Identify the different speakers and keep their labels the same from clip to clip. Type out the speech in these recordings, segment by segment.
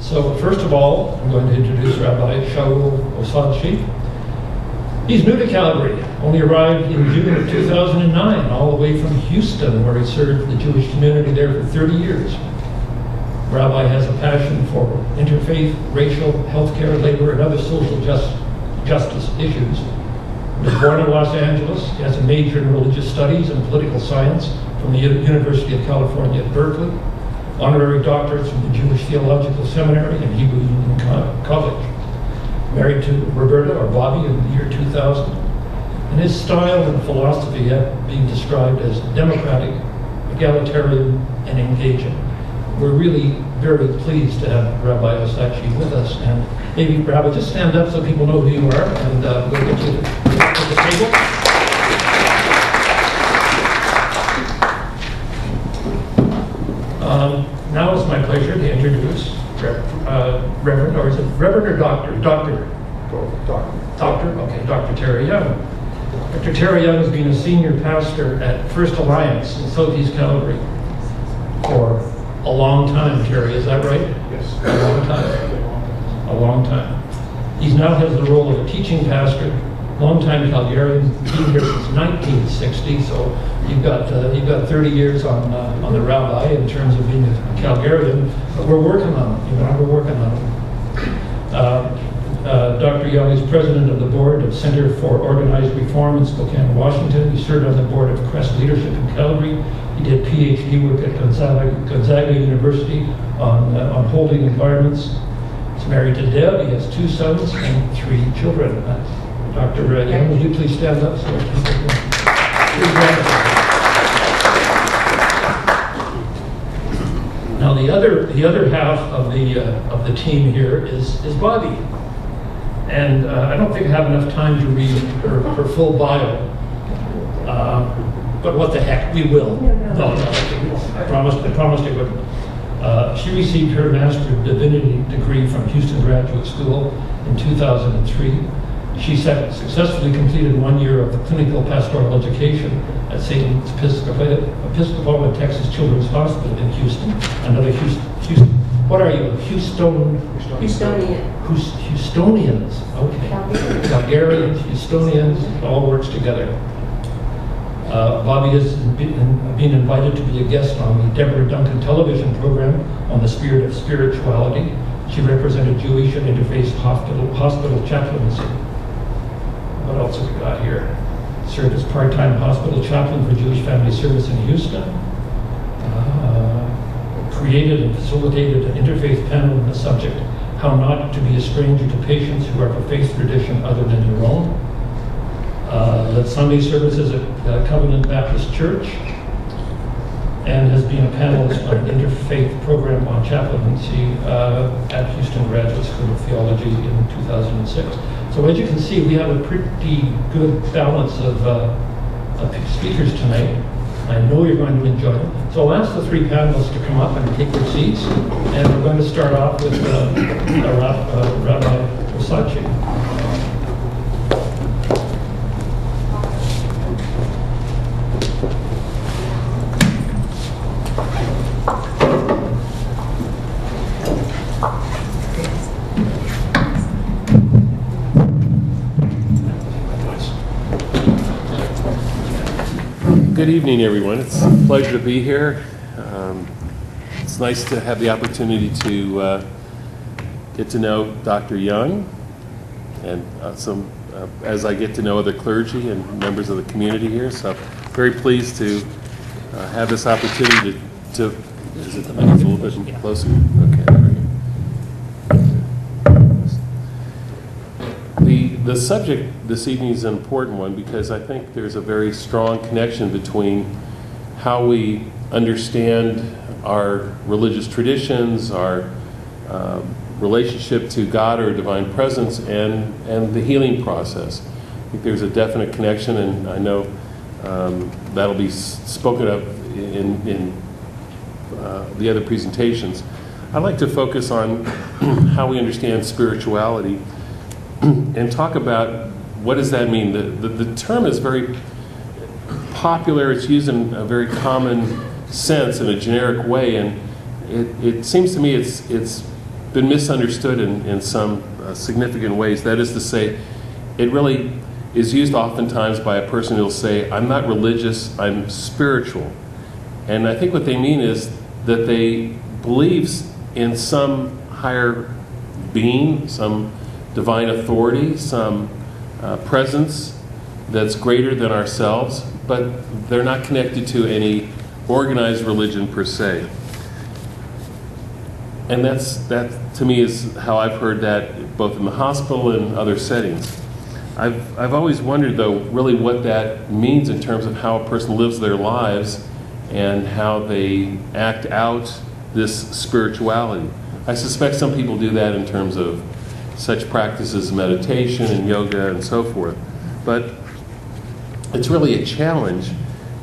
Speaker 1: So first of all, I'm going to introduce Rabbi Shaul Osadchi. He's new to Calgary, only arrived in June of 2009, all the way from Houston, where he served the Jewish community there for 30 years. Rabbi has a passion for interfaith, racial, healthcare, labor, and other social justice issues. He was born in Los Angeles. He has a major in religious studies and political science from the University of California at Berkeley, honorary doctorates from the Jewish Theological Seminary and Hebrew Union College. Married to Roberta, or Bobby, in the year 2000. And his style and philosophy have been described as democratic, egalitarian, and engaging. We're really very pleased to have Rabbi Osadchi with us. And maybe, Rabbi, just stand up so people know who you are, and we'll get you to the table. Now it's my pleasure to introduce Reverend, or is it Reverend or Doctor? Doctor. Okay, Dr. Terry Young. Dr. Terry Young has been a senior pastor at First Alliance in Southeast Calgary for a long time, Terry, is that right?
Speaker 2: Yes.
Speaker 1: A long time. A long time. He now has the role of a teaching pastor, long-time Calgarian, been here since 1960, so you've got 30 years on the rabbi in terms of being a Calgarian, but we're working on it, we're working on it. Dr. Young is president of the board of Center for Organized Reform in Spokane, Washington. He served on the board of Crest Leadership in Calgary. He did PhD work at Gonzaga University on holding environments. He's married to Deb. He has 2 sons and 3 children. Dr. Young, would you please stand up? So now the other half of the team here is Bobby. And I don't think I have enough time to read her full bio, but what the heck, we will. No, I promised I wouldn't. She received her Master of Divinity degree from Houston Graduate School in 2003. She successfully completed 1 year of the clinical pastoral education at St. Episcopal and Texas Children's Hospital in Houston. Another Houston. What are you? Houstonian. Houstonians. Okay. Calgarians, Houstonians, it all works together. Bobby has been invited to be a guest on the Deborah Duncan television program on the spirit of spirituality. She represented Jewish and interfaith hospital chaplaincy. What else have we got here? Served as part-time hospital chaplain for Jewish Family Service in Houston. Created and facilitated an interfaith panel on the subject, how not to be a stranger to patients who are of a faith tradition other than your own. Led Sunday services at Covenant Baptist Church, and has been a panelist on an interfaith program on chaplaincy at Houston Graduate School of Theology in 2006. So as you can see, we have a pretty good balance of speakers tonight. I know you're going to enjoy it. So I'll ask the 3 panelists to come up and take their seats, and we're going to start off with Rabbi Osadchi.
Speaker 2: Good evening, everyone. It's a pleasure to be here. It's nice to have the opportunity to get to know Dr. Young, and as I get to know other clergy and members of the community here. So very pleased to have this opportunity to is it the mic a little bit closer? Okay, there we go. The subject this evening is an important one because I think there's a very strong connection between how we understand our religious traditions, our relationship to God or divine presence, and the healing process. I think there's a definite connection, and I know that'll be spoken of in the other presentations. I'd like to focus on how we understand spirituality and talk about what does that mean. The term is very popular. It's used in a very common sense in a generic way, and it seems to me it's been misunderstood in some significant ways. That is to say, it really is used oftentimes by a person who will say, I'm not religious, I'm spiritual. And I think what they mean is that they believe in some higher being, some divine authority, some presence that's greater than ourselves, but they're not connected to any organized religion per se. And that to me is how I've heard that both in the hospital and other settings. I've always wondered, though, really what that means in terms of how a person lives their lives and how they act out this spirituality. I suspect some people do that in terms of such practices as meditation and yoga and so forth. But it's really a challenge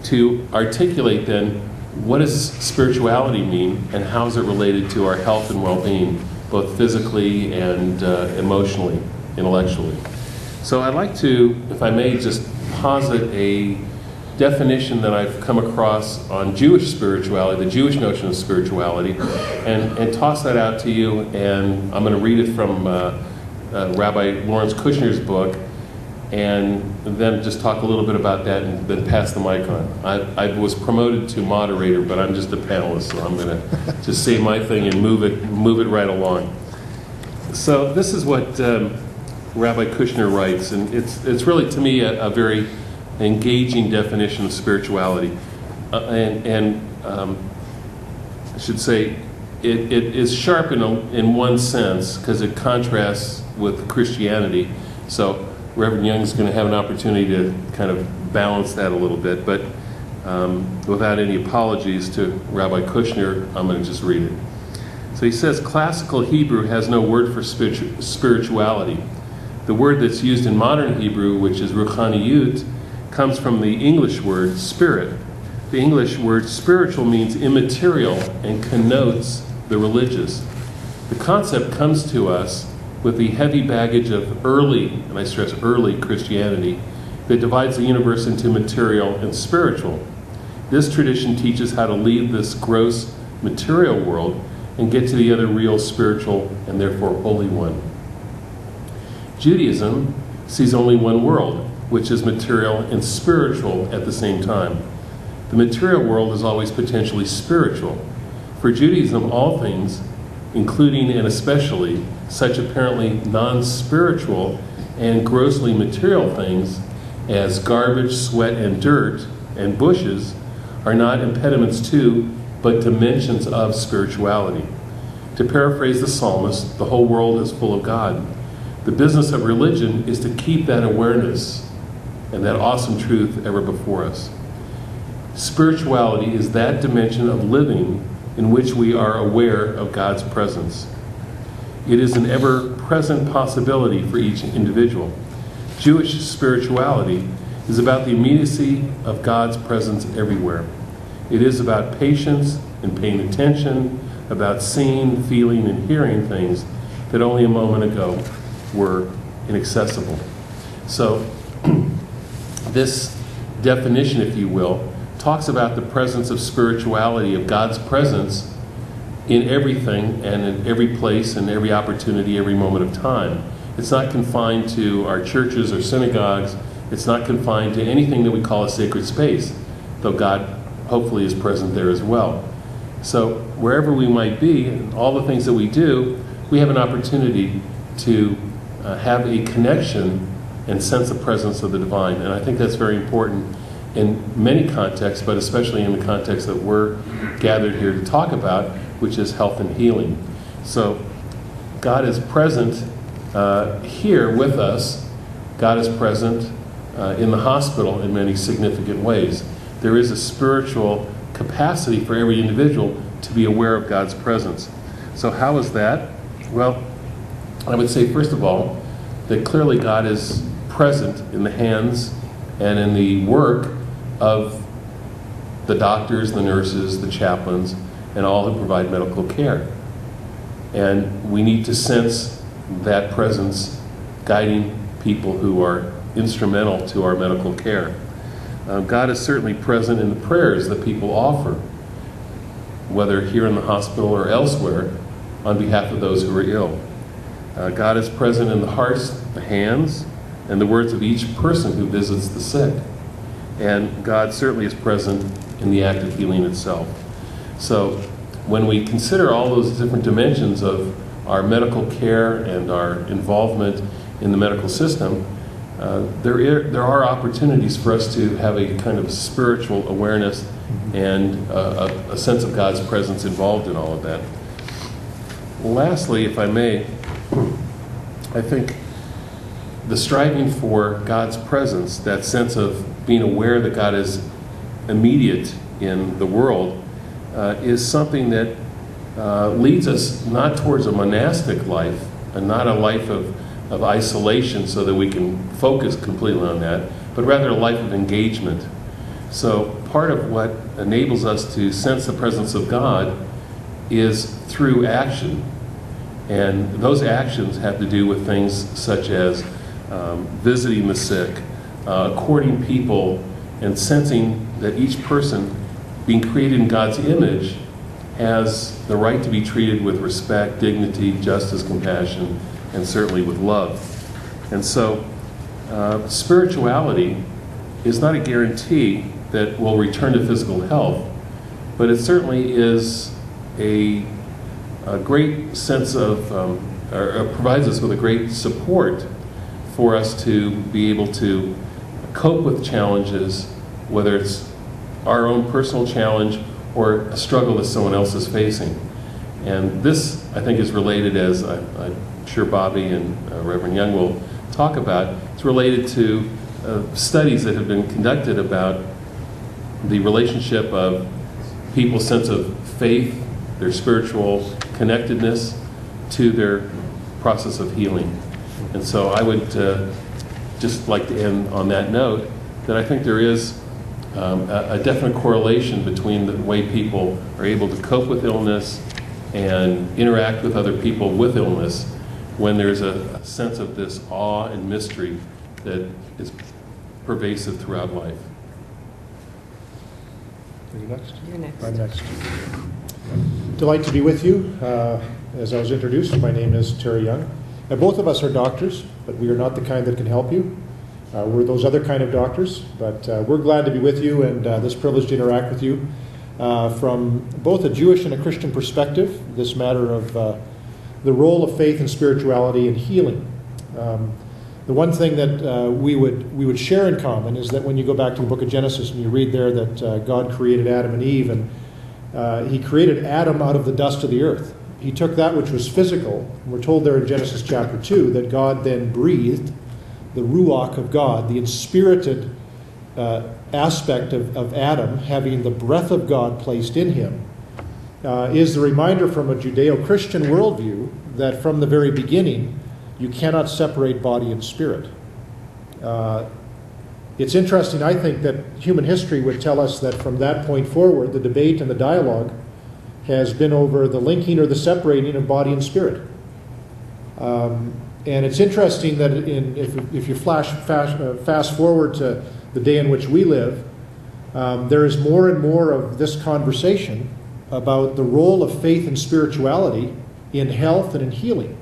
Speaker 2: to articulate then, what does spirituality mean and how is it related to our health and well-being, both physically and emotionally, intellectually. So I'd like to, if I may, just posit a definition that I've come across on Jewish spirituality, the Jewish notion of spirituality, and toss that out to you. And I'm going to read it from Rabbi Lawrence Kushner's book, and then just talk a little bit about that and then pass the mic on. I was promoted to moderator, but I'm just a panelist, so I'm going to just say my thing and move it right along. So this is what Rabbi Kushner writes, and it's really, to me, a very engaging definition of spirituality. I should say it is sharp in one sense because it contrasts with Christianity. So Reverend Young is going to have an opportunity to kind of balance that a little bit, but without any apologies to Rabbi Kushner, I'm going to just read it. So he says, classical Hebrew has no word for spirituality. The word that's used in modern Hebrew, which is ruchaniyut, comes from the English word spirit. The English word spiritual means immaterial and connotes the religious. The concept comes to us with the heavy baggage of early, and I stress early, Christianity that divides the universe into material and spiritual. This tradition teaches how to leave this gross material world and get to the other real spiritual and therefore holy one. Judaism sees only one world, which is material and spiritual at the same time. The material world is always potentially spiritual. For Judaism, all things, including and especially such apparently non-spiritual and grossly material things as garbage, sweat, and dirt, and bushes, are not impediments to, but dimensions of spirituality. To paraphrase the psalmist, the whole world is full of God. The business of religion is to keep that awareness and that awesome truth ever before us. Spirituality is that dimension of living in which we are aware of God's presence. It is an ever-present possibility for each individual. Jewish spirituality is about the immediacy of God's presence everywhere. It is about patience and paying attention, about seeing, feeling, and hearing things that only a moment ago were inaccessible. So this definition, if you will, talks about the presence of spirituality, of God's presence in everything and in every place and every opportunity, every moment of time. It's not confined to our churches or synagogues. It's not confined to anything that we call a sacred space, though God hopefully is present there as well. So wherever we might be, and all the things that we do, we have an opportunity to have a connection and sense the presence of the divine. And I think that's very important in many contexts, but especially in the context that we're gathered here to talk about, which is health and healing. So God is present here with us. God is present in the hospital in many significant ways. There is a spiritual capacity for every individual to be aware of God's presence. So how is that? Well, I would say, first of all, that clearly God is present in the hands and in the work of the doctors, the nurses, the chaplains, and all who provide medical care. And we need to sense that presence guiding people who are instrumental to our medical care. God is certainly present in the prayers that people offer, whether here in the hospital or elsewhere, on behalf of those who are ill. God is present in the hearts, the hands, and the words of each person who visits the sick. And God certainly is present in the act of healing itself. So when we consider all those different dimensions of our medical care and our involvement in the medical system, there are opportunities for us to have a kind of spiritual awareness and a sense of God's presence involved in all of that. Lastly, if I may, I think the striving for God's presence, that sense of being aware that God is immediate in the world, is something that leads us not towards a monastic life and not a life of isolation so that we can focus completely on that, but rather a life of engagement. So part of what enables us to sense the presence of God is through action. And those actions have to do with things such as visiting the sick, courting people, and sensing that each person being created in God's image has the right to be treated with respect, dignity, justice, compassion, and certainly with love. And so spirituality is not a guarantee that we'll return to physical health, but it certainly is a great sense of, or provides us with a great support for us to be able to cope with challenges, whether it's our own personal challenge or a struggle that someone else is facing. And this, I think, is related, as I'm sure Bobby and Reverend Young will talk about, it's related to studies that have been conducted about the relationship of people's sense of faith, their spiritual connectedness, to their process of healing. And so I would just like to end on that note, that I think there is a definite correlation between the way people are able to cope with illness and interact with other people with illness when there's a sense of this awe and mystery that is pervasive throughout life.
Speaker 3: Are you next?
Speaker 4: You're next.
Speaker 3: I'm next. Delight to be with you. As I was introduced, my name is Terry Young. Both of us are doctors, but we are not the kind that can help you. We're those other kind of doctors, but we're glad to be with you and this privilege to interact with you from both a Jewish and a Christian perspective, this matter of the role of faith and spirituality in healing. The one thing that we would share in common is that when you go back to the book of Genesis and you read there that God created Adam and Eve, and he created Adam out of the dust of the earth. He took that which was physical. We're told there in Genesis chapter 2 that God then breathed the ruach of God, the inspirited aspect of Adam, having the breath of God placed in him, is the reminder from a Judeo-Christian worldview that from the very beginning, you cannot separate body and spirit. It's interesting, I think, that human history would tell us that from that point forward, the debate and the dialogue has been over the linking or the separating of body and spirit. And it's interesting that if you fast forward to the day in which we live, there is more and more of this conversation about the role of faith and spirituality in health and in healing.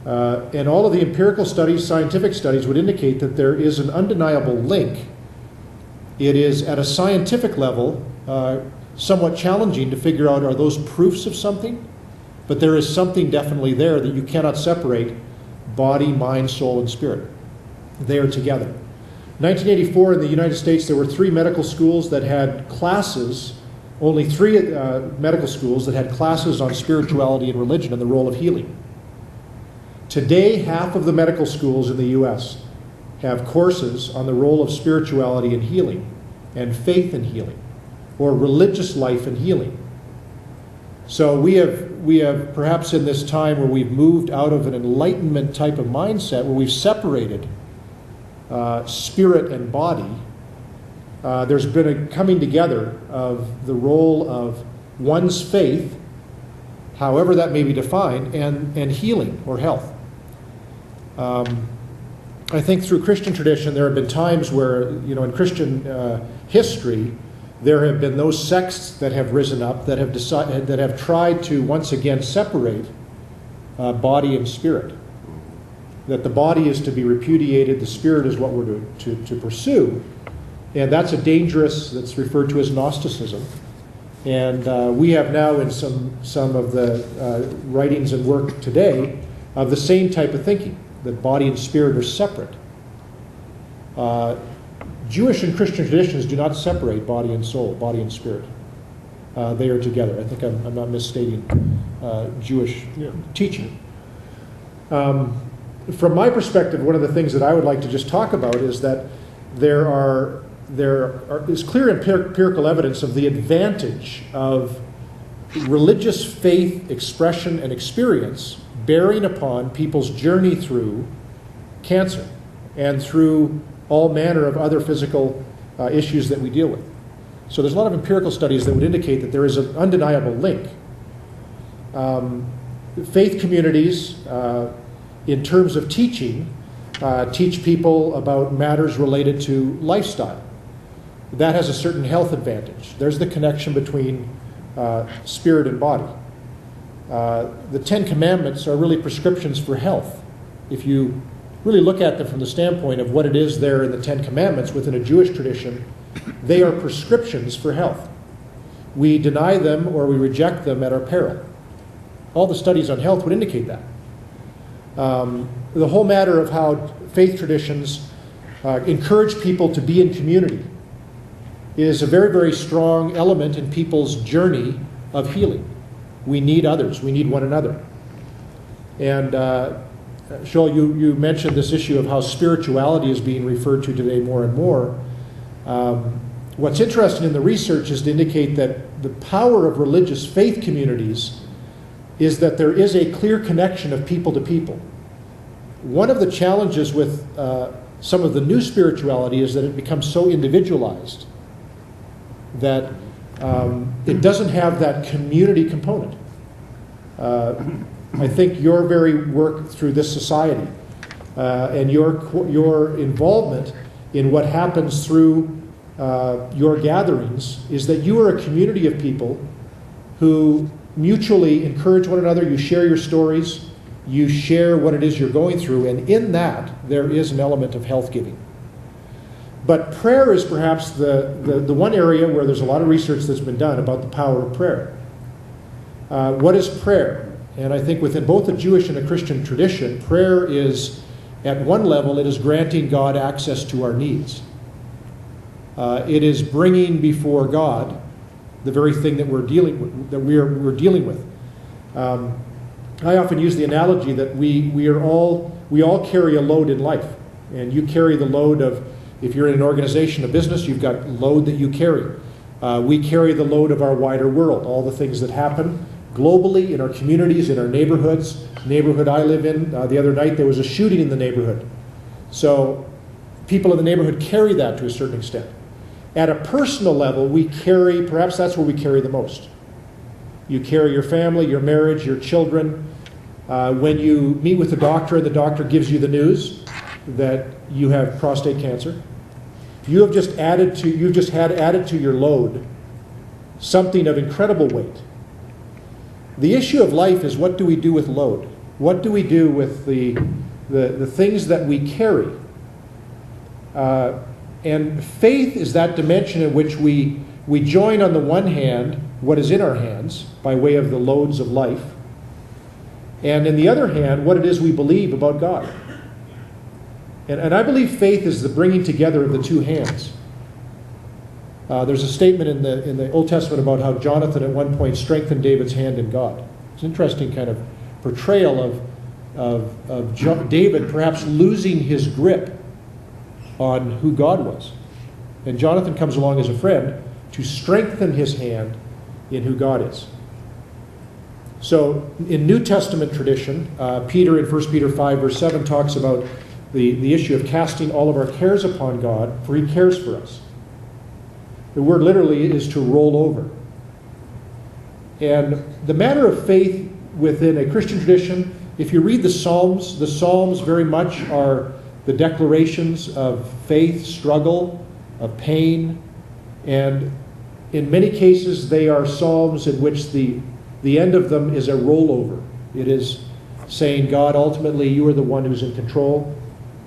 Speaker 3: And all of the empirical studies, scientific studies, would indicate that there is an undeniable link. It is, at a scientific level, somewhat challenging to figure out, are those proofs of something? But there is something definitely there that you cannot separate body, mind, soul, and spirit. They are together. 1984 in the United States, there were 3 medical schools that had classes, only 3 medical schools that had classes on spirituality and religion and the role of healing. Today, half of the medical schools in the U.S. have courses on the role of spirituality in healing and faith in healing, or religious life in healing. So we have perhaps in this time where we've moved out of an enlightenment type of mindset, where we've separated spirit and body, there's been a coming together of the role of one's faith, however that may be defined, and healing or health. I think through Christian tradition, there have been times where, in Christian history, there have been those sects that have risen up that have tried to once again separate body and spirit. That the body is to be repudiated, the spirit is what we're to pursue. And that's that's referred to as Gnosticism. And we have now in some of the writings and work today of the same type of thinking, that body and spirit are separate. Jewish and Christian traditions do not separate body and soul, body and spirit. They are together. I think I'm not misstating Jewish teaching. From my perspective, one of the things that I would like to just talk about is that there is clear empirical evidence of the advantage of religious faith, expression, and experience bearing upon people's journey through cancer and through all manner of other physical issues that we deal with. So there's a lot of empirical studies that would indicate that there is an undeniable link. Faith communities, in terms of teaching, teach people about matters related to lifestyle. That has a certain health advantage. There's the connection between spirit and body. The Ten Commandments are really prescriptions for health. If you really look at them from the standpoint of what it is there in the Ten Commandments within a Jewish tradition, they are prescriptions for health. We deny them or we reject them at our peril. All the studies on health would indicate that. The whole matter of how faith traditions encourage people to be in community is a very, very strong element in people's journey of healing. We need others. We need one another. And Joel, you mentioned this issue of how spirituality is being referred to today more and more. What's interesting in the research is to indicate that the power of religious faith communities is that there is a clear connection of people to people. One of the challenges with some of the new spirituality is that it becomes so individualized that it doesn't have that community component. I think your very work through this society and your involvement in what happens through your gatherings is that you are a community of people who mutually encourage one another. You share your stories, you share what it is you're going through, and in that there is an element of health giving. But prayer is perhaps the one area where there's a lot of research that's been done about the power of prayer. What is prayer? And I think within both the Jewish and the Christian tradition, prayer is, at one level, it is granting God access to our needs. It is bringing before God the very thing that we're dealing with. I often use the analogy that we all carry a load in life, and you carry the load of, if you're in an organization, a business, you've got load that you carry. We carry the load of our wider world, all the things that happen globally in our communities, in our neighborhoods. Neighborhood I live in, the other night there was a shooting in the neighborhood. So people in the neighborhood carry that to a certain extent. At a personal level, we carry, perhaps that's where we carry the most. You carry your family, your marriage, your children. When you meet with the doctor and the doctor gives you the news that you have prostate cancer, you've just had added to your load something of incredible weight. The issue of life is, what do we do with load? What do we do with the things that we carry? And faith is that dimension in which we join on the one hand what is in our hands by way of the loads of life, and in the other hand what it is we believe about God. And I believe faith is the bringing together of the two hands. There's a statement in the Old Testament about how Jonathan at one point strengthened David's hand in God. It's an interesting kind of portrayal of David perhaps losing his grip on who God was. And Jonathan comes along as a friend to strengthen his hand in who God is. So in New Testament tradition, Peter in 1 Peter 5 verse 7 talks about the issue of casting all of our cares upon God, for he cares for us. The word literally is to roll over. And the matter of faith within a Christian tradition, if you read the Psalms very much are the declarations of faith, struggle, of pain, and in many cases, they are psalms in which the end of them is a rollover. It is saying, God, ultimately, you are the one who's in control,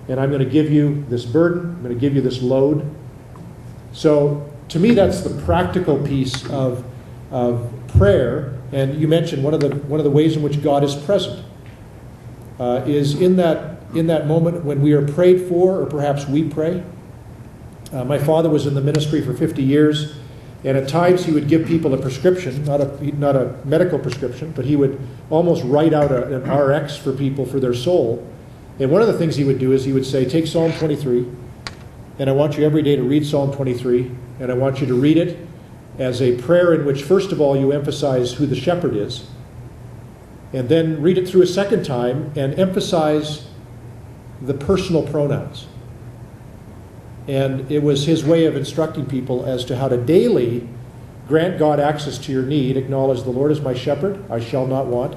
Speaker 3: and I'm going to give you this burden, I'm going to give you this load. So, to me, that's the practical piece of prayer. And you mentioned one of the ways in which God is present is in that moment when we are prayed for, or perhaps we pray. My father was in the ministry for 50 years, and at times he would give people a prescription, not a medical prescription, but he would almost write out an RX for people for their soul. And one of the things he would do is he would say, take Psalm 23, and I want you every day to read Psalm 23, and I want you to read it as a prayer in which, first of all, you emphasize who the shepherd is, and then read it through a second time and emphasize the personal pronouns. And it was his way of instructing people as to how to daily grant God access to your need, acknowledge the Lord is my shepherd, I shall not want.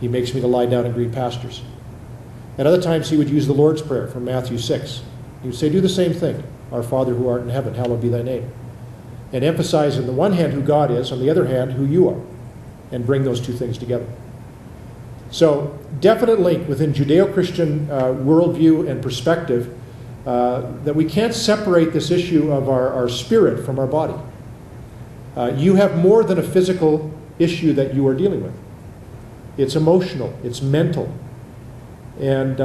Speaker 3: He makes me to lie down in green pastures. At other times he would use the Lord's Prayer from Matthew 6. He would say, do the same thing. Our Father who art in heaven, hallowed be thy name. And emphasize on the one hand who God is, on the other hand who you are, and bring those two things together. So, definite link within Judeo-Christian worldview and perspective that we can't separate this issue of our spirit from our body. You have more than a physical issue that you are dealing with. It's emotional, it's mental, and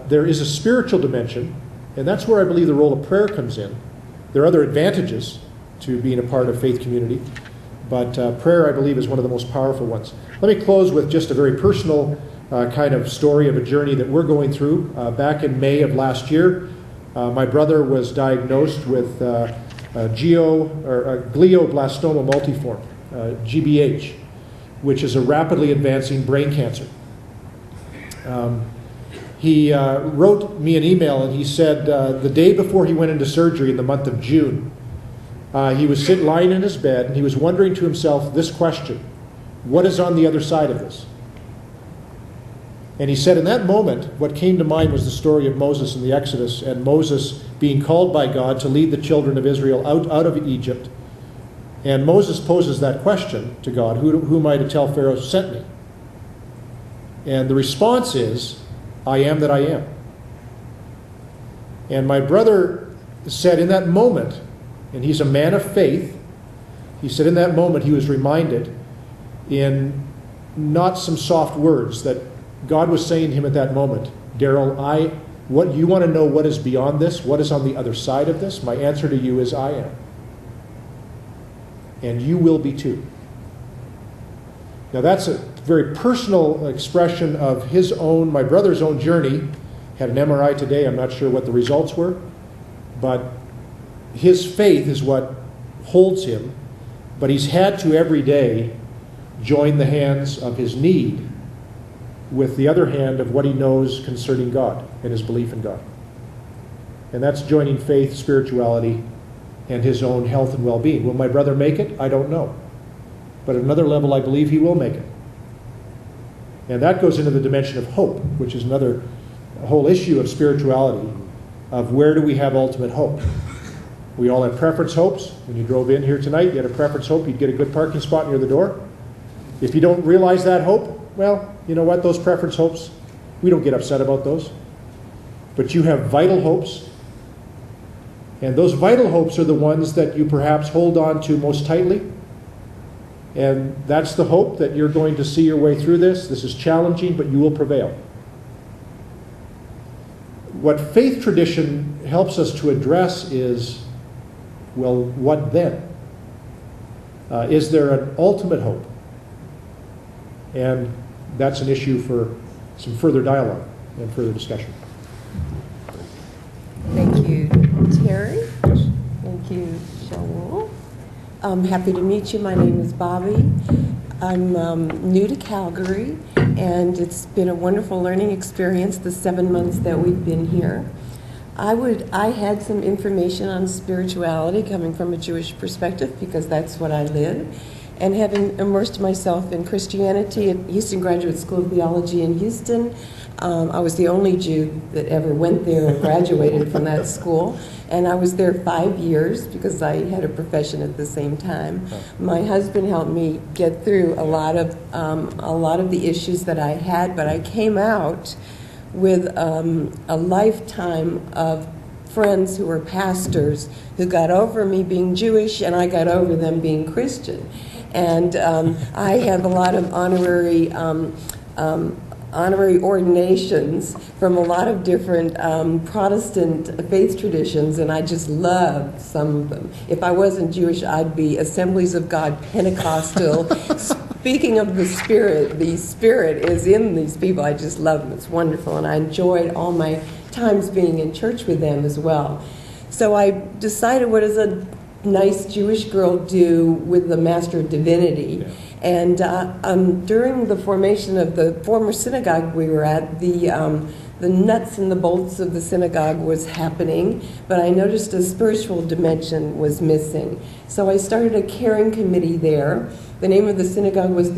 Speaker 3: there is a spiritual dimension, and that's where I believe the role of prayer comes in. There are other advantages to being a part of faith community, but prayer, I believe, is one of the most powerful ones. Let me close with just a very personal kind of story of a journey that we're going through. Back in May of last year, my brother was diagnosed with glioblastoma multiforme, GBH, which is a rapidly advancing brain cancer. He wrote me an email, and he said the day before he went into surgery in the month of June, he was lying in his bed, and he was wondering to himself this question: what is on the other side of this? And he said in that moment, what came to mind was the story of Moses in the Exodus, and Moses being called by God to lead the children of Israel out of Egypt. And Moses poses that question to God: who am I to tell Pharaoh sent me? And the response is, I am that I am. And my brother said in that moment, and he's a man of faith, he said in that moment he was reminded in not some soft words that God was saying to him at that moment, Daryl, what you want to know what is beyond this, what is on the other side of this? My answer to you is I am. And you will be too. Now that's a very personal expression of my brother's own journey. Had an MRI today, I'm not sure what the results were, but his faith is what holds him, but he's had to every day join the hands of his need with the other hand of what he knows concerning God and his belief in God. And that's joining faith, spirituality, and his own health and well-being. Will my brother make it? I don't know. But at another level, I believe he will make it. And that goes into the dimension of hope, which is another whole issue of spirituality, of where do we have ultimate hope? We all have preference hopes. When you drove in here tonight, you had a preference hope you'd get a good parking spot near the door. If you don't realize that hope, well, you know what? Those preference hopes, we don't get upset about those. But you have vital hopes. And those vital hopes are the ones that you perhaps hold on to most tightly. And that's the hope that you're going to see your way through this. This is challenging, but you will prevail. What faith tradition helps us to address is, well, what then? Is there an ultimate hope? And that's an issue for some further dialogue and further discussion.
Speaker 4: Thank you, Terry.
Speaker 3: Yes.
Speaker 4: Thank you, Joel. I'm happy to meet you. My name is Bobby. I'm new to Calgary, and it's been a wonderful learning experience the 7 months that we've been here. I had some information on spirituality coming from a Jewish perspective because that's what I live. and having immersed myself in Christianity at Houston Graduate School of Theology in Houston. I was the only Jew that ever went there or graduated from that school, and I was there 5 years because I had a profession at the same time. My husband helped me get through a lot of the issues that I had, but I came out with a lifetime of friends who were pastors who got over me being Jewish, and I got over them being Christian. And I have a lot of honorary ordinations from a lot of different Protestant faith traditions, and I just love some of them. If I wasn't Jewish, I'd be Assemblies of God Pentecostal. Speaking of the Spirit is in these people. I just love them. It's wonderful, and I enjoyed all my times being in church with them as well. So I decided, what does a nice Jewish girl do with the Master of Divinity? Yeah. And during the formation of the former synagogue we were at, the nuts and the bolts of the synagogue was happening, but I noticed a spiritual dimension was missing. So I started a caring committee there. The name of the synagogue was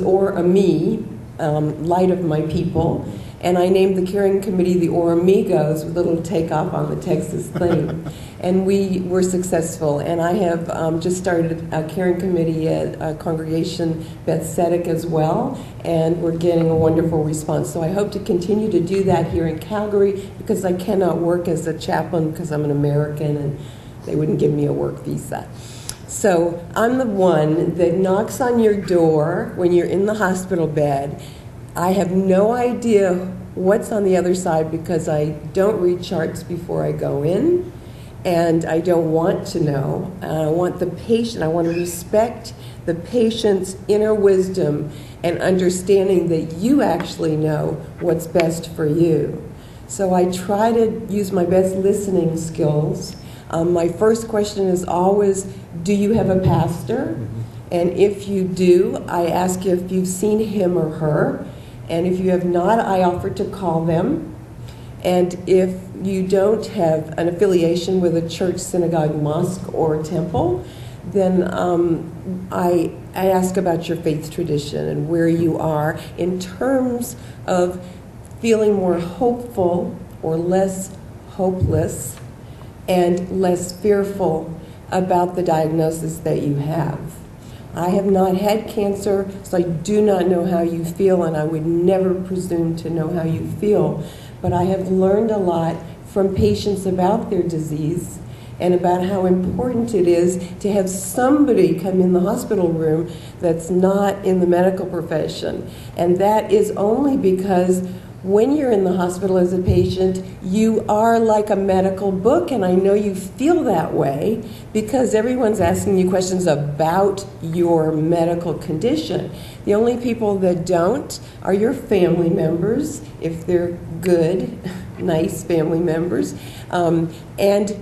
Speaker 4: Or Ami, Light of My People. And I named the caring committee the Or Amigos, with a little takeoff on the Texas thing. And we were successful. And I have just started a caring committee at Congregation Beth Tzedek as well. And we're getting a wonderful response. So I hope to continue to do that here in Calgary, because I cannot work as a chaplain because I'm an American and they wouldn't give me a work visa. So I'm the one that knocks on your door when you're in the hospital bed. I have no idea what's on the other side because I don't read charts before I go in, and I don't want to know. I want to respect the patient's inner wisdom and understanding that you actually know what's best for you. So I try to use my best listening skills. My first question is always, do you have a pastor? And if you do, I ask you if you've seen him or her. And if you have not, I offer to call them. And if you don't have an affiliation with a church, synagogue, mosque, or temple, then I ask about your faith tradition and where you are in terms of feeling more hopeful or less hopeless and less fearful about the diagnosis that you have. I have not had cancer, so I do not know how you feel, and I would never presume to know how you feel. But I have learned a lot from patients about their disease and about how important it is to have somebody come in the hospital room that's not in the medical profession. And that is only because when you're in the hospital as a patient, you are like a medical book, and I know you feel that way because everyone's asking you questions about your medical condition. The only people that don't are your family members, if they're good, nice family members, and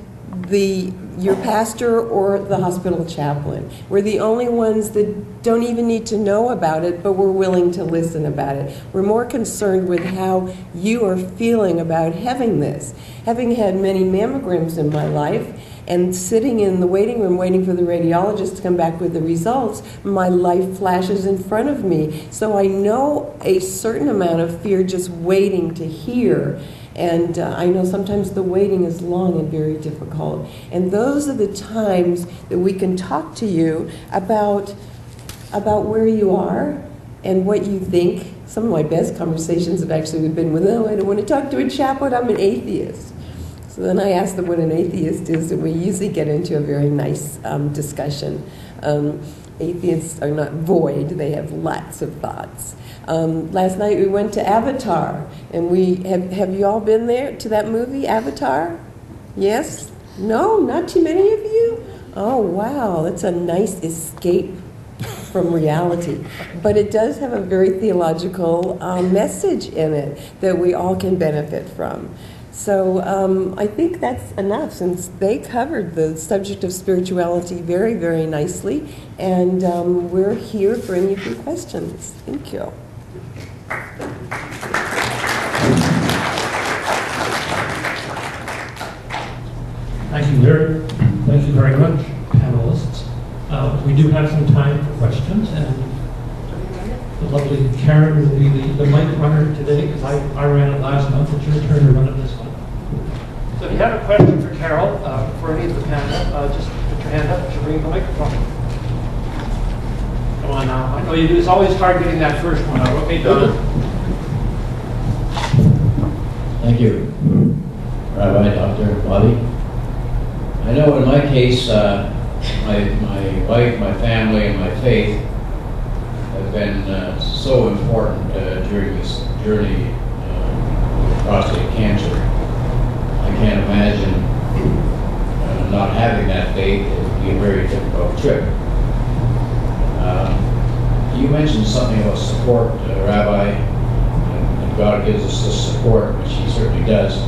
Speaker 4: your pastor or the hospital chaplain. We're the only ones that don't even need to know about it, but we're willing to listen about it. We're more concerned with how you are feeling about having this. Having had many mammograms in my life and sitting in the waiting room waiting for the radiologist to come back with the results, my life flashes in front of me. So I know a certain amount of fear just waiting to hear. And I know sometimes the waiting is long and very difficult. And those are the times that we can talk to you about where you are and what you think. Some of my best conversations have actually been with, I don't want to talk to a chaplain, I'm an atheist. So then I ask them what an atheist is, and we usually get into a very nice discussion. Atheists are not void, they have lots of thoughts. Last night we went to Avatar, and have you all been there to that movie, Avatar? Yes? No? Not too many of you? Oh, wow, that's a nice escape from reality. But it does have a very theological message in it that we all can benefit from. So I think that's enough, since they covered the subject of spirituality very, very nicely, and we're here for any of your questions. Thank you.
Speaker 1: Thank you, Larry. Thank you very much, panelists. We we do have some time for questions, and the lovely Karen will be the mic runner today, because I ran it last month. It's your turn to run it this one. So if you have a question for Carol, for any of the panel, just put your hand up. She'll bring the microphone. Come on now. I know you do. It's always hard getting that first one out. Okay, Donna.
Speaker 5: Thank you, Rabbi, Dr. Bobby. I know in my case, my wife, my family, and my faith have been so important during this journey with prostate cancer. I can't imagine not having that faith. It would be a very difficult trip. You mentioned something about support, Rabbi, and God gives us this support, which He certainly does.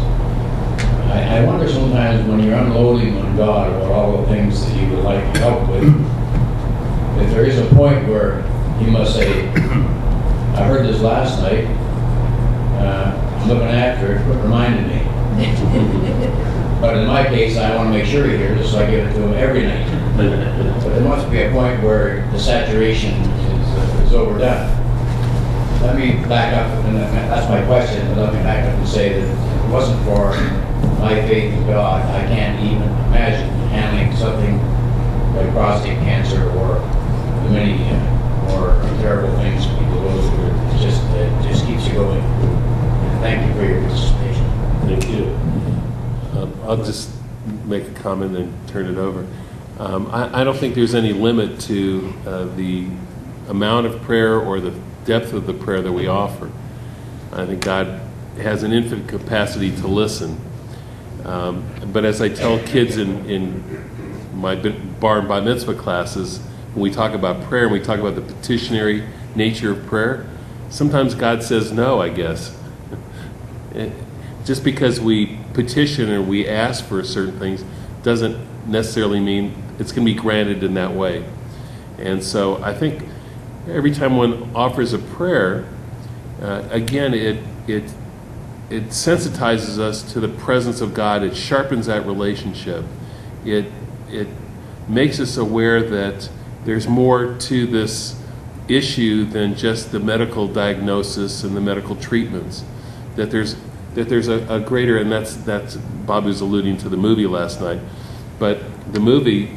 Speaker 5: I wonder sometimes when you're unloading on God about all the things that you would like help with, if there is a point where He must say, I heard this last night, I'm looking after it, but reminded me. But in my case, I want to make sure He hears it, so I give it to Him every night. But there must be a point where the saturation is overdone. Let me back up, and that's my question, but let me back up and say that if it wasn't for my faith in God, I can't even imagine handling something like prostate cancer or the many more terrible things people go through. It just keeps you going. And thank you for your participation.
Speaker 2: Thank you. I'll just make a comment and turn it over. I don't think there's any limit to the amount of prayer or the depth of the prayer that we offer. I think God has an infinite capacity to listen. But as I tell kids in my bar and bat mitzvah classes, when we talk about prayer and we talk about the petitionary nature of prayer, sometimes God says no, I guess. Just because we petition or we ask for certain things doesn't necessarily mean it's going to be granted in that way. And so I think every time one offers a prayer, again, it sensitizes us to the presence of God. It sharpens that relationship. It makes us aware that there's more to this issue than just the medical diagnosis and the medical treatments. That there's a greater, and that's Bob was alluding to the movie last night, but the movie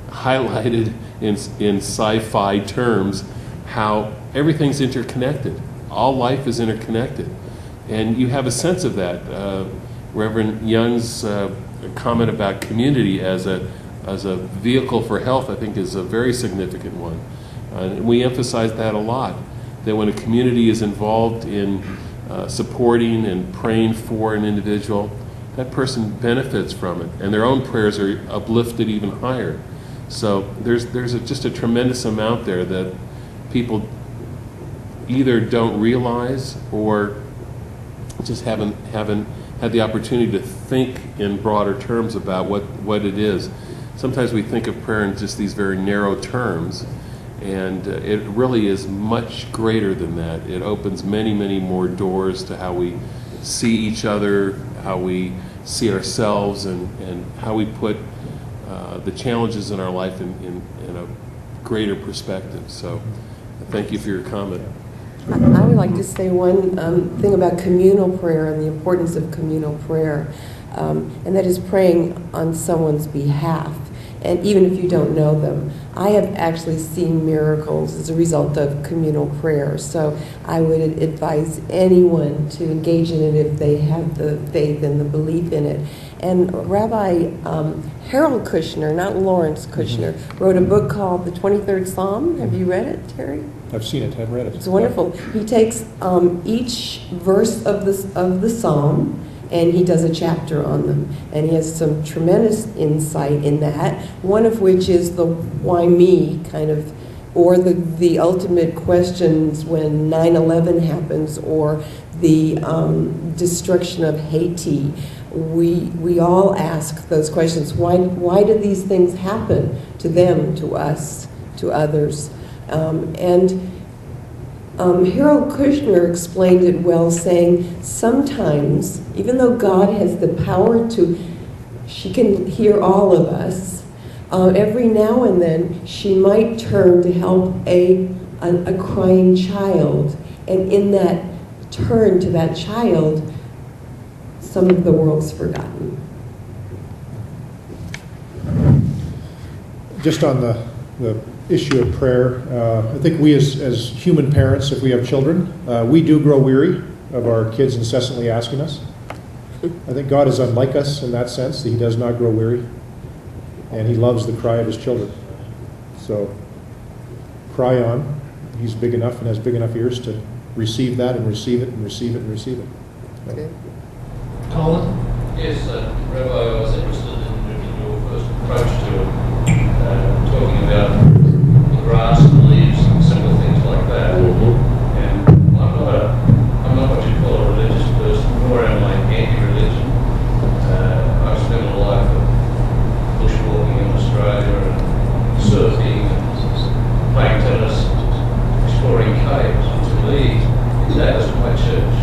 Speaker 2: highlighted in sci-fi terms how everything's interconnected. All life is interconnected. And you have a sense of that. Reverend Young's comment about community as a vehicle for health, I think, is a very significant one. And we emphasize that a lot, that when a community is involved in supporting and praying for an individual, that person benefits from it, and their own prayers are uplifted even higher. So there's just a tremendous amount there that people either don't realize or just haven't had the opportunity to think in broader terms about what it is. Sometimes we think of prayer in just these very narrow terms, and it really is much greater than that. It opens many, many more doors to how we see each other, how we see ourselves, and how we put the challenges in our life in a greater perspective. So thank you for your comment.
Speaker 4: I would like to say one thing about communal prayer and the importance of communal prayer, and that is praying on someone's behalf, and even if you don't know them. I have actually seen miracles as a result of communal prayer, so I would advise anyone to engage in it if they have the faith and the belief in it. And Rabbi Harold Kushner, not Lawrence Kushner, wrote a book called The 23rd Psalm. Have you read it, Terry?
Speaker 3: I've seen it, I've read it.
Speaker 4: It's wonderful. He takes each verse of the psalm and he does a chapter on them. And he has some tremendous insight in that, one of which is the why me kind of, or the ultimate questions when 9/11 happens, or the destruction of Haiti. We all ask those questions. Why did these things happen to them, to us, to others? Harold Kushner explained it well, saying sometimes, even though God has the power to, she can hear all of us, Every now and then, she might turn to help a crying child, and in that turn to that child, some of the world's forgotten.
Speaker 3: Just on the issue of prayer, I think we as human parents, if we have children, we do grow weary of our kids incessantly asking us. I think God is unlike us in that sense, that he does not grow weary, and he loves the cry of his children. So cry on. He's big enough and has big enough ears to receive that and receive it and receive it and receive it.
Speaker 4: Okay.
Speaker 1: Colin?
Speaker 6: Yes, Rabbi, I was interested in your first approach to talking about the grass and the leaves and similar things like that. And I'm not what you call a religious person, nor am I anti-religion. I've spent a life of bushwalking in Australia and surfing and playing tennis, exploring caves. To me, that is my church.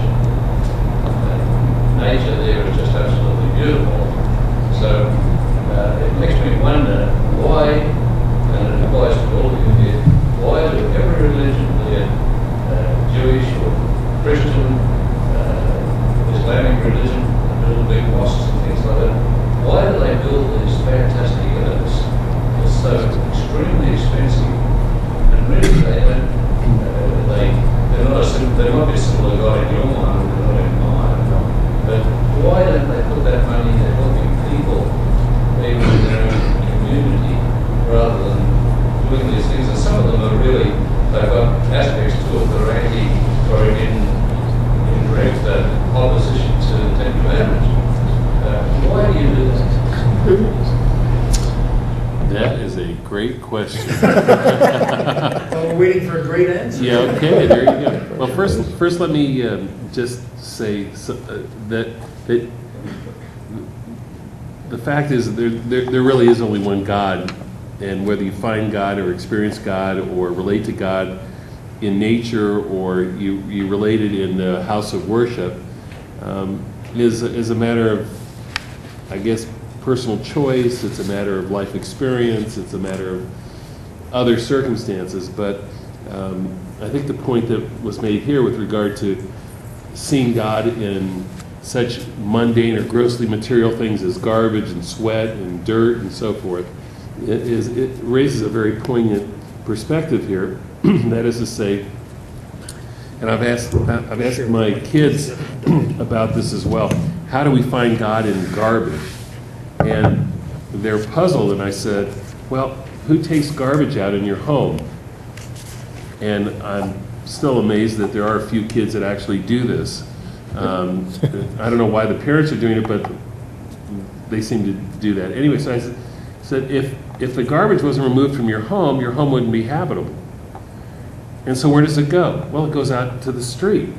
Speaker 6: Nature there is just absolutely beautiful. So it makes me wonder why, and it applies to all of you here, why do every religion, be it Jewish or Christian, Islamic religion, build big mosques and things like that, why do they build these fantastic edifices? They're so extremely expensive, and really they don't, they're not a simple, they might be a similar God in your mind, but not in mine. But why don't they put that money into helping people, even in their own community, rather than doing these things? And some of them are really, they've got aspects to it that are in direct opposition to the Ten Commandments. Why do you do that?
Speaker 2: That is a great question.
Speaker 7: Well, we're waiting for a great answer.
Speaker 2: Yeah, okay, there you go. Well, first let me just say that the fact is there really is only one God, and whether you find God or experience God or relate to God in nature or you relate it in the house of worship is a matter of, I guess, personal choice. It's a matter of life experience. It's a matter of other circumstances. But I think the point that was made here with regard to seeing God in such mundane or grossly material things as garbage and sweat and dirt and so forth, it raises a very poignant perspective here. That is to say, and I've asked my kids about this as well. How do we find God in garbage? And they're puzzled, and I said, well, who takes garbage out in your home? And I'm still amazed that there are a few kids that actually do this. I don't know why the parents are doing it, but they seem to do that. Anyway, so I said, if the garbage wasn't removed from your home wouldn't be habitable. And so where does it go? Well, it goes out to the street.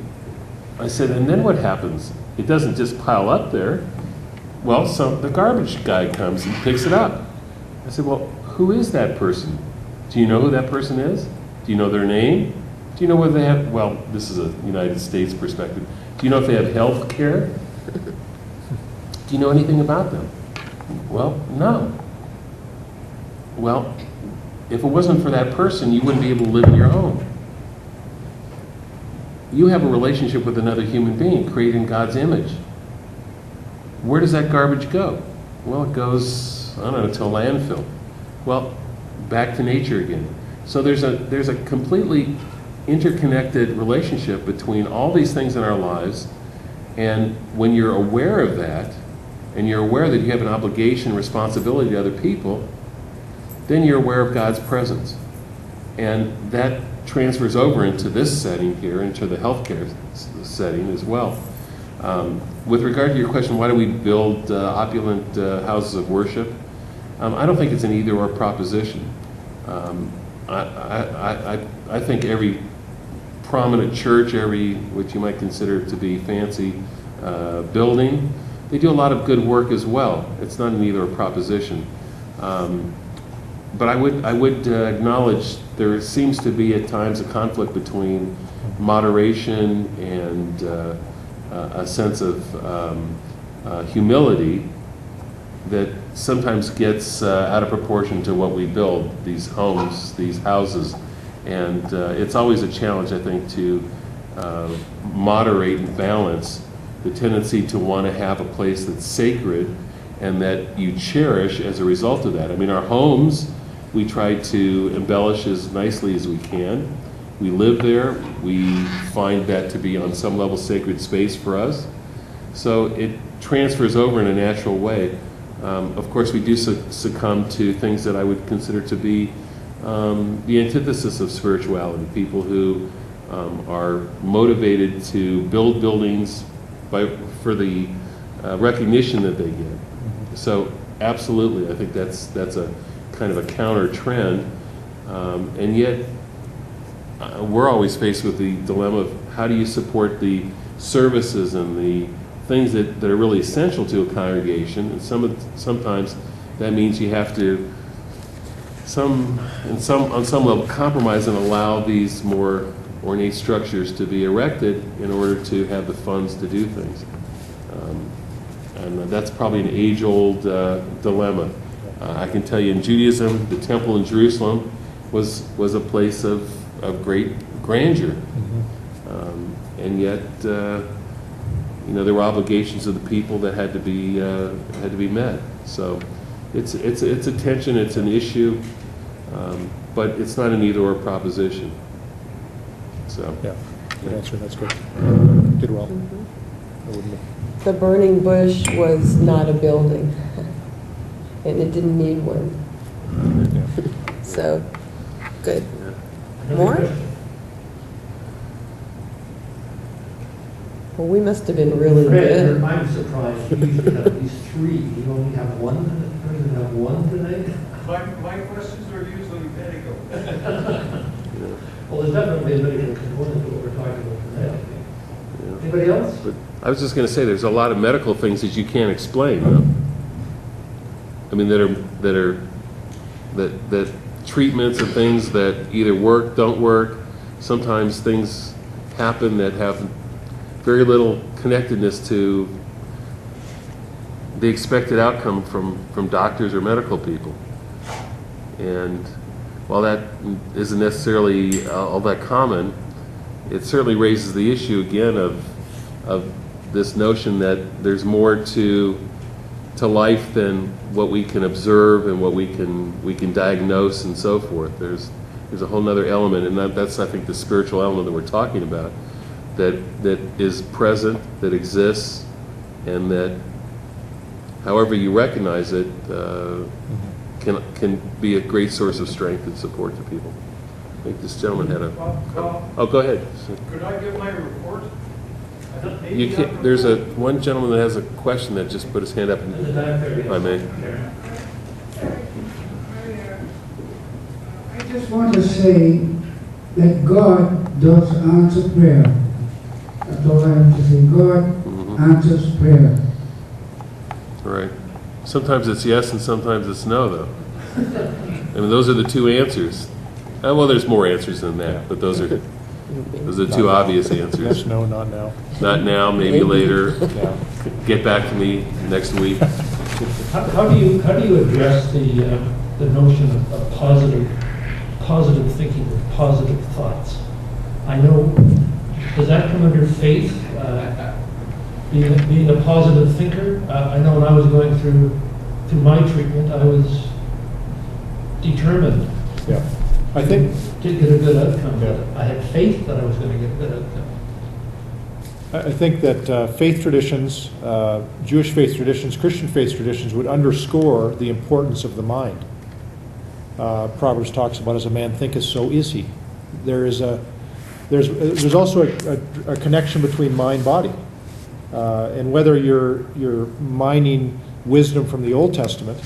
Speaker 2: I said, and then what happens? It doesn't just pile up there. Well, so the garbage guy comes and picks it up. I said, well, who is that person? Do you know who that person is? Do you know their name? Do you know whether they have, well, this is a United States perspective. Do you know if they have health care? Do you know anything about them? Well, no. Well, if it wasn't for that person, you wouldn't be able to live in your home. You have a relationship with another human being created in God's image. Where does that garbage go? Well, it goes, I don't know, to a landfill. Well, back to nature again. So there's a completely interconnected relationship between all these things in our lives, and when you're aware of that, and you're aware that you have an obligation, responsibility to other people, then you're aware of God's presence. And that transfers over into this setting here, into the healthcare setting as well. With regard to your question, why do we build opulent houses of worship? I don't think it's an either-or proposition. I think every prominent church, every what you might consider to be fancy building, they do a lot of good work as well. It's not an either-or proposition. But I would acknowledge there seems to be at times a conflict between moderation and a sense of humility that sometimes gets out of proportion to what we build, these homes, these houses. And it's always a challenge, I think, to moderate and balance the tendency to want to have a place that's sacred and that you cherish as a result of that. I mean, our homes, we try to embellish as nicely as we can. We live there. We find that to be on some level sacred space for us. So it transfers over in a natural way. Of course, we do succumb to things that I would consider to be the antithesis of spirituality. People who are motivated to build buildings for the recognition that they get. So absolutely, I think that's a kind of a counter trend. And yet, we're always faced with the dilemma of how do you support the services and the things that are really essential to a congregation, and sometimes that means you have to on some level compromise and allow these more ornate structures to be erected in order to have the funds to do things. And that's probably an age-old dilemma. I can tell you in Judaism, the temple in Jerusalem was a place of great grandeur. And yet, there were obligations of the people that had to be met. So it's a tension, it's an issue, but it's not an either-or proposition. So
Speaker 3: Yeah, good answer. That's good. Did well. I wouldn't have-
Speaker 4: The burning bush was not a building, and it didn't need one.
Speaker 3: yeah.
Speaker 4: So, good.
Speaker 1: Another
Speaker 4: More?
Speaker 1: question?
Speaker 4: Well, we must have been really
Speaker 7: Fred,
Speaker 4: good.
Speaker 7: I'm surprised you usually have at least three. You only have one, doesn't have one today?
Speaker 6: My questions are usually medical.
Speaker 1: Well, there's definitely a medical component to what we're talking about tonight. Anybody else?
Speaker 2: But I was just going to say, there's a lot of medical things that you can't explain, though. I mean, that treatments and things that either work, don't work. Sometimes things happen that have very little connectedness to the expected outcome from doctors or medical people. And while that isn't necessarily all that common, it certainly raises the issue again of this notion that there's more to life than what we can observe and what we can diagnose and so forth. There's a whole other element, and that's I think the spiritual element that we're talking about, that is present, that exists, and that however you recognize it can be a great source of strength and support to people. I think this gentleman had a... Oh, go ahead.
Speaker 6: Could I give my report?
Speaker 2: You can't, there's one gentleman that has a question that just put his hand up, if I may.
Speaker 8: I just want to say that God does answer prayer. That's all I have to say. God answers prayer.
Speaker 2: All right. Sometimes it's yes and sometimes it's no, though. I mean, those are the two answers. Well, there's more answers than that, but those are two obvious answers.
Speaker 3: Yes, no, not now.
Speaker 2: Not now, maybe later.
Speaker 3: Yeah.
Speaker 2: Get back to me next week.
Speaker 1: How do you address the notion of positive thinking, of positive thoughts? I know, does that come under faith? Being a positive thinker? I know when I was going through my treatment, I was determined
Speaker 3: Yeah. I think
Speaker 1: to get a good outcome.
Speaker 3: Yeah.
Speaker 1: I had faith that I was going to get a good outcome.
Speaker 3: I think that faith traditions, Jewish faith traditions, Christian faith traditions would underscore the importance of the mind. Proverbs talks about, as a man thinketh, so is he. There's also a connection between mind body, and whether you're mining wisdom from the Old Testament,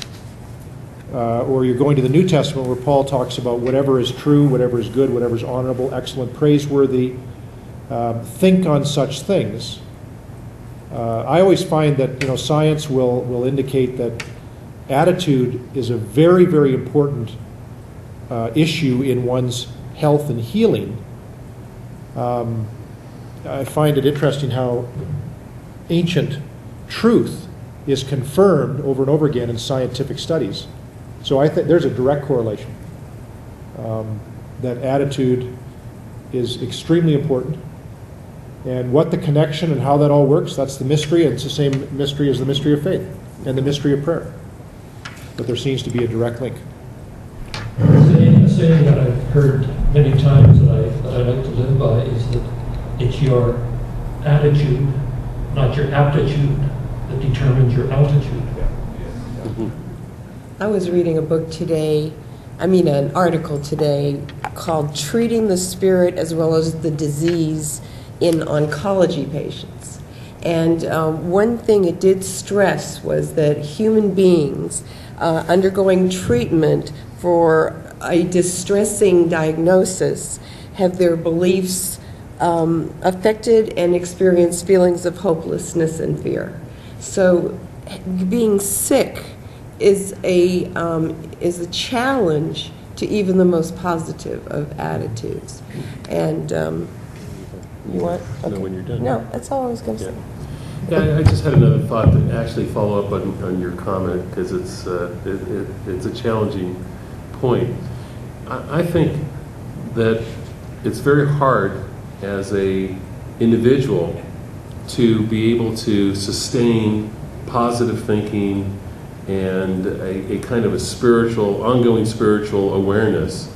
Speaker 3: or you're going to the New Testament where Paul talks about whatever is true, whatever is good, whatever is honorable, excellent, praiseworthy, think on such things. I always find that science will indicate that attitude is a very, very important issue in one's health and healing. I find it interesting how ancient truth is confirmed over and over again in scientific studies. So I think there's a direct correlation. That attitude is extremely important. And what the connection and how that all works, that's the mystery, and it's the same mystery as the mystery of faith and the mystery of prayer. But there seems to be a direct link.
Speaker 1: A saying that I've heard many times that I like to live by is that it's your attitude, not your aptitude, that determines your altitude.
Speaker 4: I was reading a book today, an article today called Treating the Spirit as Well as the Disease in Oncology Patients. And one thing it did stress was that human beings undergoing treatment for a distressing diagnosis have their beliefs affected and experience feelings of hopelessness and fear. So being sick is a challenge to even the most positive of attitudes. And you want? Okay.
Speaker 2: No, when you're done.
Speaker 4: No, that's all I was going to say.
Speaker 2: Yeah, I just had another thought to actually follow up on your comment, because it's a challenging point. I think that it's very hard as a individual to be able to sustain positive thinking and a kind of a ongoing spiritual awareness.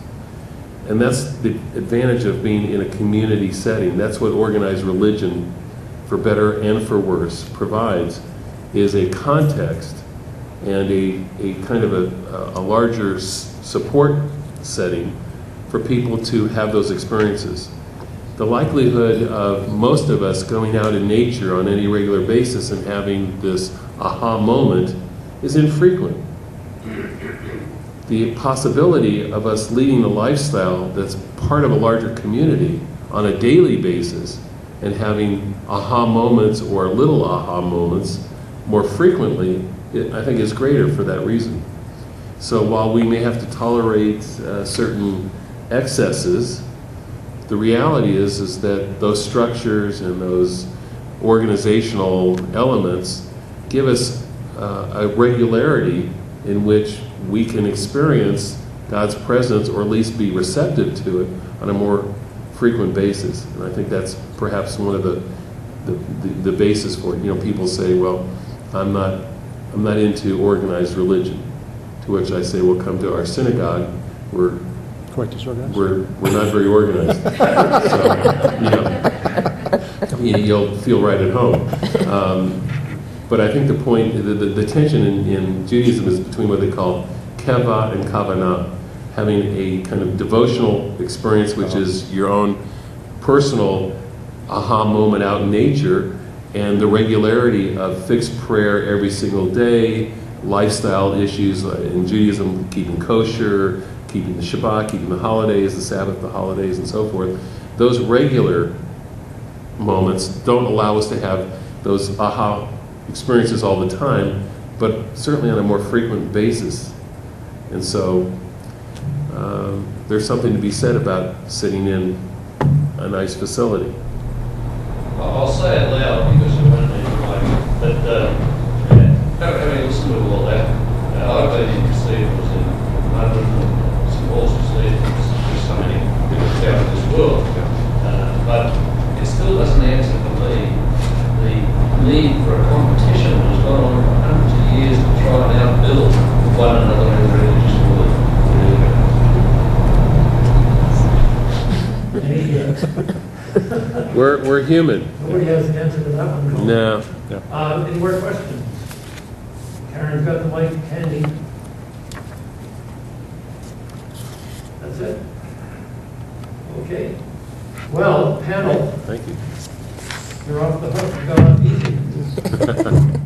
Speaker 2: And that's the advantage of being in a community setting. That's what organized religion, for better and for worse, provides, is a context and a kind of a larger support setting for people to have those experiences. The likelihood of most of us going out in nature on any regular basis and having this aha moment is infrequent. The possibility of us leading a lifestyle that's part of a larger community on a daily basis and having aha moments or little aha moments more frequently, I think is greater for that reason. So while we may have to tolerate certain excesses, the reality is that those structures and those organizational elements give us a regularity in which we can experience God's presence, or at least be receptive to it on a more frequent basis. And I think that's perhaps one of the basis for it. You know, people say, well, I'm not into organized religion. To which I say, well, come to our synagogue. We're
Speaker 3: Quite disorganized.
Speaker 2: We're not very organized. So, you'll feel right at home. But I think the point, the tension in Judaism is between what they call keva and kavanah, having a kind of devotional experience, which is your own personal aha moment out in nature, and the regularity of fixed prayer every single day, lifestyle issues in Judaism, keeping kosher, keeping the Shabbat, keeping the holidays, the Sabbath, the holidays, and so forth. Those regular moments don't allow us to have those aha experiences all the time, but certainly on a more frequent basis. And so there's something to be said about sitting in a nice facility.
Speaker 6: I'll say it loud because it won't be right. But having listened to all that, I've been in cathedrals in London and St. Paul's cathedrals. There's so many people out in this world. But it still doesn't answer for me the need for a competition that's gone on for hundreds of years to try and outbuild one another in the religious world.
Speaker 2: We're human.
Speaker 7: Nobody has the answer to that one. Colin.
Speaker 2: No.
Speaker 7: Any more questions? Karen's got the mic handy. That's it? Okay. Well, panel,
Speaker 2: Thank you.
Speaker 7: you're off the hook. You got off easy.